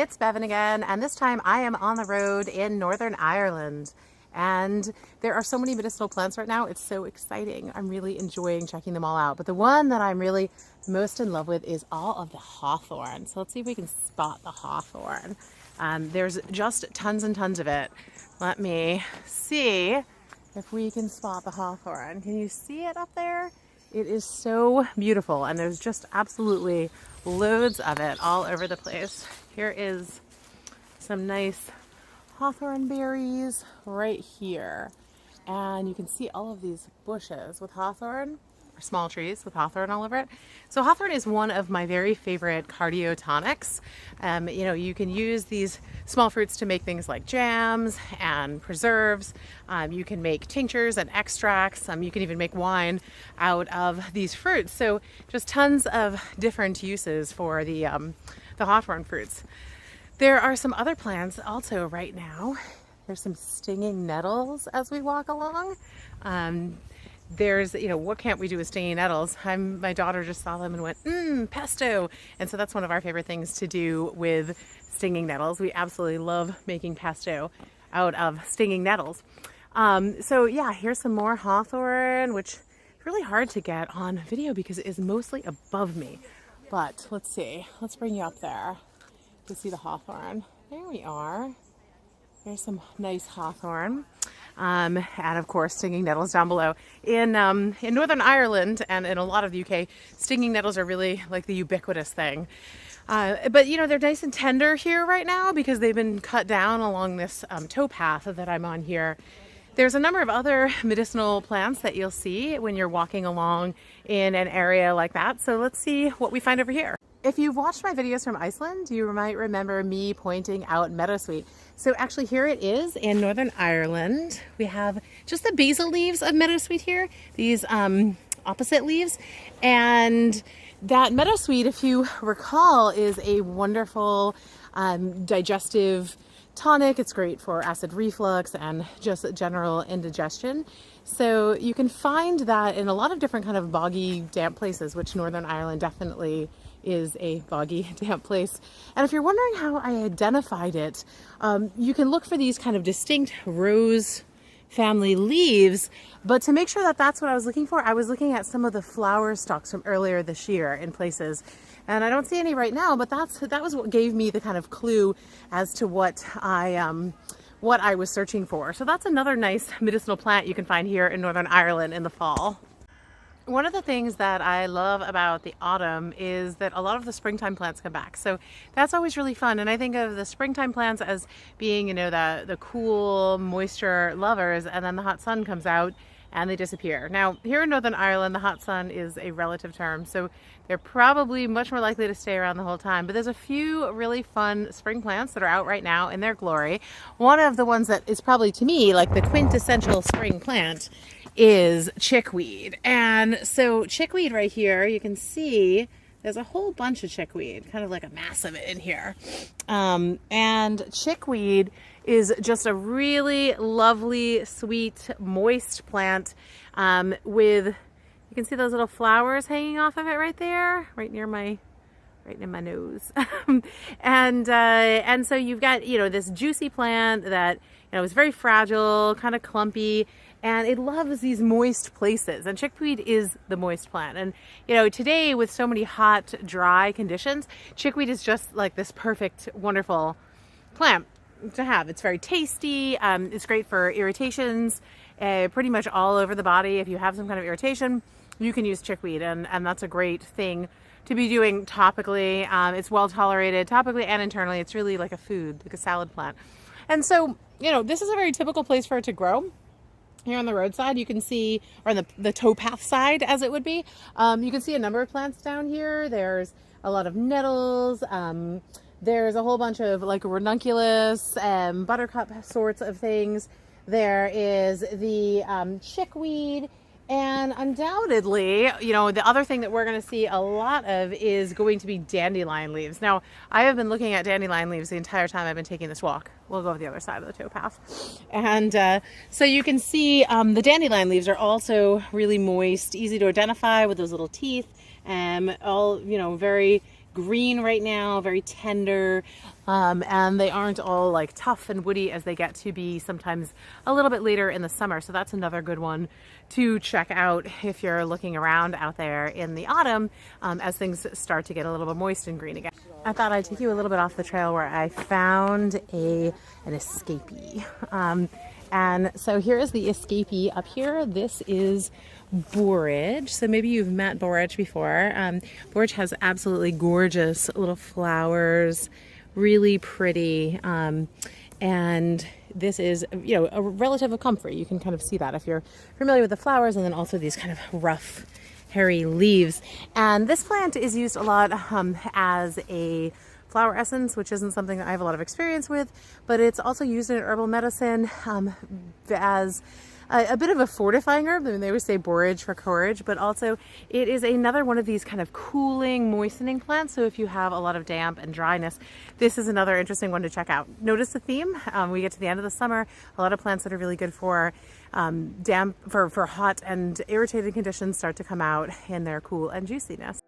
it's Bevin again, and this time I am on the road in Northern Ireland. And there are so many medicinal plants right now, it's so exciting. I'm really enjoying checking them all out. But the one that I'm really most in love with is all of the hawthorn. So let's see if we can spot the hawthorn. There's just tons and tons of it. Let me see if we can spot the hawthorn. Can you see it up there? It is so beautiful, and there's just absolutely loads of it all over the place. Here is some nice hawthorn berries right here, and you can see all of these bushes with hawthorn, or small trees with hawthorn all over it. So hawthorn is one of my very favorite cardio-tonics. You can use these small fruits to make things like jams and preserves. You can make tinctures and extracts. You can even make wine out of these fruits. So just tons of different uses for the hawthorn fruits. There are some other plants also right now. There's some stinging nettles as we walk along. There's, what can't we do with stinging nettles? My daughter just saw them and went, pesto. And so that's one of our favorite things to do with stinging nettles. We absolutely love making pesto out of stinging nettles. So yeah, here's some more hawthorn, which is really hard to get on video because it is mostly above me. But let's see, let's bring you up there to see the hawthorn. There we are. There's some nice hawthorn. And of course, stinging nettles down below. In Northern Ireland and in a lot of the UK, stinging nettles are really like the ubiquitous thing. But they're nice and tender here right now because they've been cut down along this towpath that I'm on here. There's a number of other medicinal plants that you'll see when you're walking along in an area like that. So let's see what we find over here. If you've watched my videos from Iceland, you might remember me pointing out Meadow Suite. So actually here it is in Northern Ireland. We have just the basal leaves of Meadow Suite here, these opposite leaves. And that Meadow Suite, if you recall, is a wonderful digestive tonic. It's great for acid reflux and just general indigestion. So you can find that in a lot of different kind of boggy, damp places, which Northern Ireland definitely is a boggy, damp place. And if you're wondering how I identified it, you can look for these kind of distinct rose family leaves, but to make sure that that's what I was looking for, I was looking at some of the flower stalks from earlier this year in places. And I don't see any right now, but that was what gave me the kind of clue as to what I was searching for. So that's another nice medicinal plant you can find here in Northern Ireland in the fall. One of the things that I love about the autumn is that a lot of the springtime plants come back. So that's always really fun. And I think of the springtime plants as being, the cool moisture lovers, and then the hot sun comes out and they disappear. Now, here in Northern Ireland, the hot sun is a relative term. So they're probably much more likely to stay around the whole time. But there's a few really fun spring plants that are out right now in their glory. One of the ones that is probably, to me, like the quintessential spring plant is chickweed. And so chickweed right here, you can see there's a whole bunch of chickweed, kind of like a mass of it in here. And chickweed is just a really lovely, sweet, moist plant with, you can see those little flowers hanging off of it right there, right in my nose. And so you've got, this juicy plant that, is very fragile, kind of clumpy, and it loves these moist places. And chickweed is the moist plant. And, today with so many hot, dry conditions, chickweed is just like this perfect, wonderful plant to have. It's very tasty. It's great for irritations, pretty much all over the body. If you have some kind of irritation, you can use chickweed, and that's a great thing to be doing topically. It's well tolerated topically and internally. It's really like a food, like a salad plant. And so, this is a very typical place for it to grow. Here on the roadside, you can see, or on the towpath side, as it would be, you can see a number of plants down here. There's a lot of nettles. There's a whole bunch of like ranunculus and buttercup sorts of things. There is the chickweed. And undoubtedly, the other thing that we're going to see a lot of is going to be dandelion leaves. Now, I have been looking at dandelion leaves the entire time I've been taking this walk. We'll go over the other side of the towpath. And so you can see the dandelion leaves are also really moist, easy to identify with those little teeth, all, very green right now, very tender, and they aren't all like tough and woody as they get to be sometimes a little bit later in the summer. So that's another good one to check out if you're looking around out there in the autumn as things start to get a little bit moist and green again. I thought I'd take you a little bit off the trail where I found an escapee. And so here is the escapee up here. This is Borage. So maybe you've met Borage before. Borage has absolutely gorgeous little flowers, really pretty. And this is, you know, a relative of comfort. You can kind of see that if you're familiar with the flowers, and then also these kind of rough, hairy leaves. And this plant is used a lot as a flower essence, which isn't something that I have a lot of experience with, but it's also used in herbal medicine as a bit of a fortifying herb. I mean, they always say borage for courage, but also it is another one of these kind of cooling, moistening plants. So if you have a lot of damp and dryness, this is another interesting one to check out. Notice the theme. We get to the end of the summer, a lot of plants that are really good for damp, for hot and irritated conditions start to come out in their cool and juiciness.